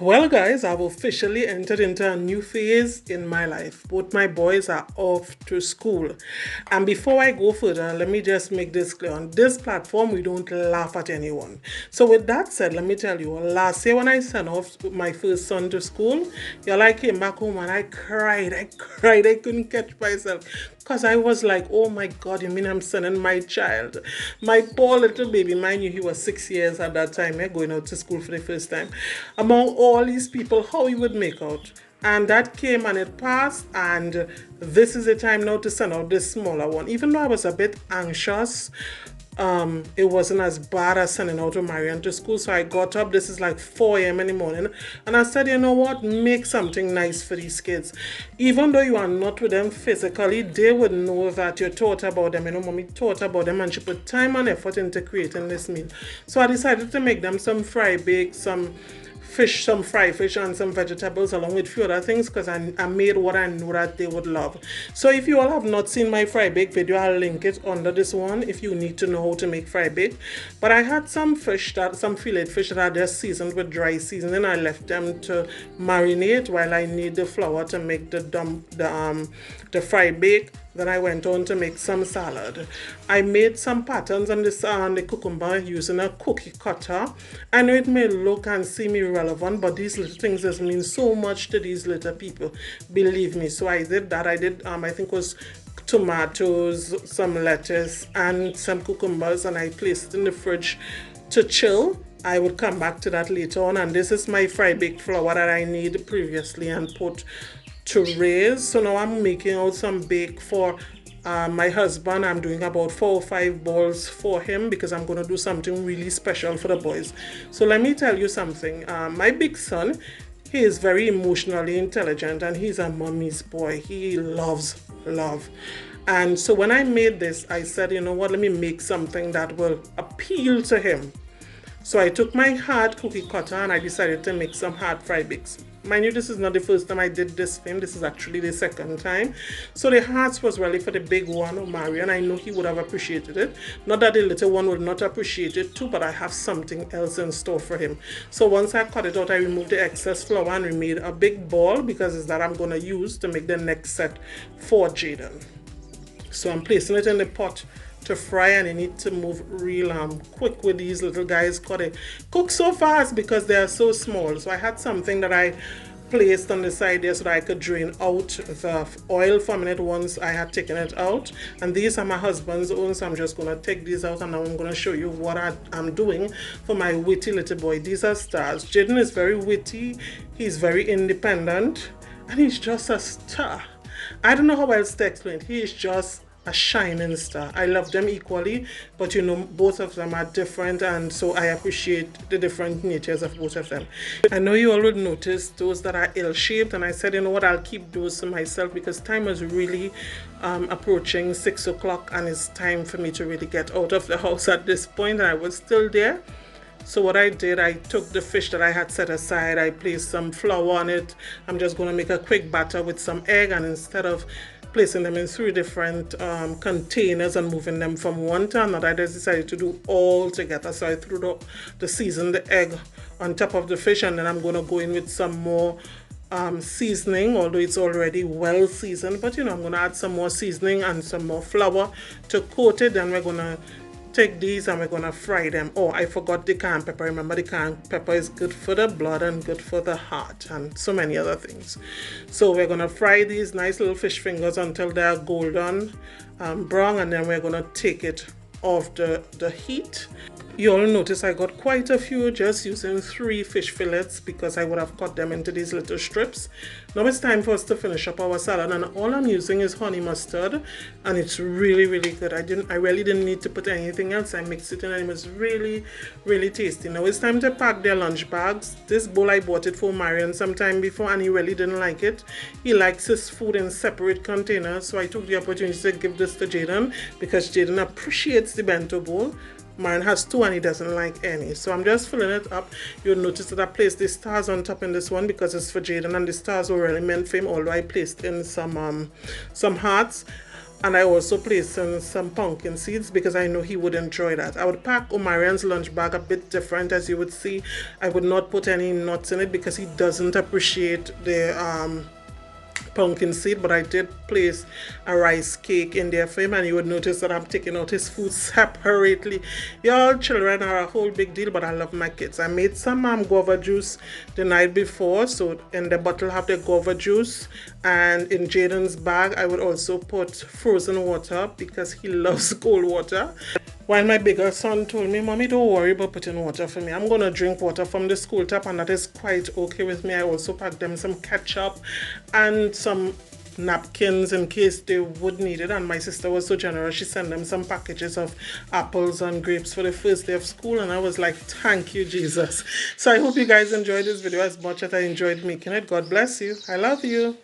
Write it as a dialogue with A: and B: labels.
A: Well, guys, I've officially entered into a new phase in my life. Both my boys are off to school. And before I go further, let me just make this clear. On this platform, we don't laugh at anyone. So, with that said, let me tell you, last year when I sent off my first son to school, y'all, I came back home and I cried. I couldn't catch myself. Because I was like, oh my God, you mean I'm sending my child? My poor little baby, mind you, he was 6 years at that time, going out to school for the first time. Among all these people, how he would make out. And that came and it passed, and this is the time now to send out this smaller one. Even though I was a bit anxious, it wasn't as bad as sending out to Marian to school. So I got up, this is like 4 a.m. in the morning, and I said, you know what, make something nice for these kids. Even though you are not with them physically, they would know that you thought about them. You know, mommy thought about them and she put time and effort into creating this meal. So I decided to make them some fry bake, some fish, some fried fish and some vegetables along with a few other things, because I made what I know that they would love. So if you all have not seen my fry bake video, I'll link it under this one if you need to know how to make fry bake. But I had some fillet fish that I just seasoned with dry seasoning. I left them to marinate while I knead the flour to make the fry bake. Then I went on to make some salad. I made some patterns on the cucumber using a cookie cutter. I know it may look and seem irrelevant, but these little things just mean so much to these little people. Believe me. So I did that. I did, I think it was tomatoes, some lettuce, and some cucumbers, and I placed it in the fridge to chill. I would come back to that later on. And this is my fry baked flour that I kneaded previously and put to raise. So now I'm making out some bake for my husband. I'm doing about 4 or 5 balls for him because I'm going to do something really special for the boys. So let me tell you something. My big son, he is very emotionally intelligent and he's a mommy's boy. He loves love. And so when I made this, I said, you know what, let me make something that will appeal to him. So I took my hard cookie cutter and I decided to make some hard fry bakes. Mind you, this is not the first time I did this for him. This is actually the second time. So the hearts was really for the big one, Marian. I know he would have appreciated it. Not that the little one would not appreciate it too, but I have something else in store for him. So once I cut it out, I removed the excess flour and we made a big ball because it's that I'm going to use to make the next set for Jaden. So I'm placing it in the pot to fry, and you need to move real quick with these little guys because they cook so fast because they are so small. So I had something that I placed on the side there so that I could drain out the oil for a minute once I had taken it out. And these are my husband's own, so I'm just going to take these out and now I'm going to show you what I'm doing for my witty little boy. These are stars. Jaden is very witty, he's very independent, and he's just a star. I don't know how else to explain. He is just a shining star. I love them equally, but you know, both of them are different, and so I appreciate the different natures of both of them. I know you all would notice those that are ill-shaped, and I said, you know what, I'll keep those to myself because time is really approaching 6 o'clock and it's time for me to really get out of the house at this point, and I was still there. So what I did, I took the fish that I had set aside, I placed some flour on it. I'm just going to make a quick batter with some egg, and instead of placing them in 3 different containers and moving them from one to another, I just decided to do all together. So I threw the seasoned egg on top of the fish, and then I'm going to go in with some more seasoning, although it's already well seasoned, but you know, I'm going to add some more seasoning and some more flour to coat it. Then we're going to take these and we're going to fry them. Oh, I forgot the cayenne pepper. Remember, the cayenne pepper is good for the blood and good for the heart and so many other things. So we're going to fry these nice little fish fingers until they're golden brown, and then we're going to take it off the heat. You all notice I got quite a few just using 3 fish fillets because I would have cut them into these little strips. Now it's time for us to finish up our salad, and all I'm using is honey mustard, and it's really, really good. I really didn't need to put anything else. I mixed it in and it was really, really tasty. Now it's time to pack their lunch bags. This bowl I bought it for Marian sometime before and he really didn't like it. He likes his food in separate containers, so I took the opportunity to give this to Jaden because Jaden appreciates the bento bowl. Mine has 2 and he doesn't like any. So I'm just filling it up. You'll notice that I placed the stars on top in this one because it's for Jaden, and the stars were really meant for him, although I placed in some hearts. And I also placed in some pumpkin seeds because I know he would enjoy that. I would pack Omarian's lunch bag a bit different, as you would see. I would not put any nuts in it because he doesn't appreciate the pumpkin seed, but I did place a rice cake in there for him, and you would notice that I'm taking out his food separately. Y'all, children are a whole big deal, but I love my kids. I made some guava juice the night before, so in the bottle have the guava juice, and in Jaden's bag I would also put frozen water because he loves cold water. While my bigger son told me, Mommy, don't worry about putting water for me. I'm going to drink water from the school tap, and that is quite okay with me. I also packed them some ketchup and some napkins in case they would need it. And my sister was so generous. She sent them some packages of apples and grapes for the first day of school. And I was like, thank you, Jesus. So I hope you guys enjoyed this video as much as I enjoyed making it. God bless you. I love you.